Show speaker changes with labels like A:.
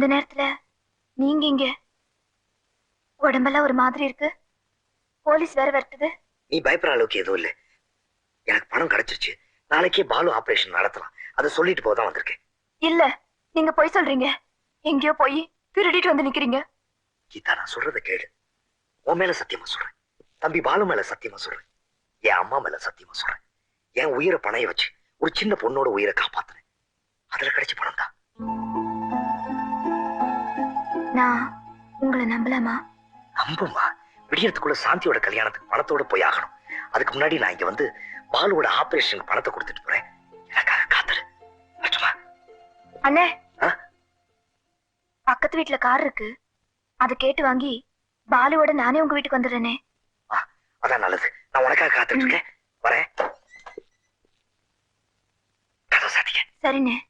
A: இந்த நேரத்துல நீங்க இங்க உடம்பெல்லாம் ஒரு மாதிரி இருக்கு. போலீஸ் வேற வருது.
B: நீ பயப்படுற அளவுக்கு எதுவும் இல்லை. எனக்கு பணம் கிடைச்சிருச்சு. நாளைக்கே பாலு ஆபரேஷன் நடத்தலாம். அதை சொல்லிட்டு போதான் வந்திருக்கேன்.
A: இல்ல, நீங்க போய் சொல்றீங்க. எங்கேயோ போய் திருடிட்டு வந்து நிக்கிறீங்க.
B: கீதா, நான் சொல்றதை கேளு. உன் மேல சத்தியமா சொல்றேன், தம்பி பாலு மேல சத்தியமா சொல்றேன், என் அம்மா மேல சத்தியமா சொல்றேன். என் உயிரை பணைய வச்சு ஒரு சின்ன பொண்ணோட உயிரை காப்பாத்துறேன். அதுல கிடைச்ச பணம் தான்.
A: நான் உங்களை நம்பலாமா?
B: நம்புமா. விடியறதுக்குள்ள சாந்தியோட கல்யாணத்துக்கு பணத்தோட போய் ஆகணும். அதுக்கு முன்னாடி நான் இங்க வந்து பாலுவோட ஆபரேஷனுக்கு பணத்தை கொடுத்துட்டு போறேன். எனக்காக காத்துரு.
A: அண்ணே, பக்கத்து வீட்டுல கார் இருக்கு. அதை கேட்டு வாங்கி பாலுவோட நானே உங்க வீட்டுக்கு வந்துடுறேனே.
B: அதான் நல்லது. நான் உனக்காக காத்துட்டு இருக்கேன். வரேன். கதை சாத்திக்க.
A: சரிண்ணே.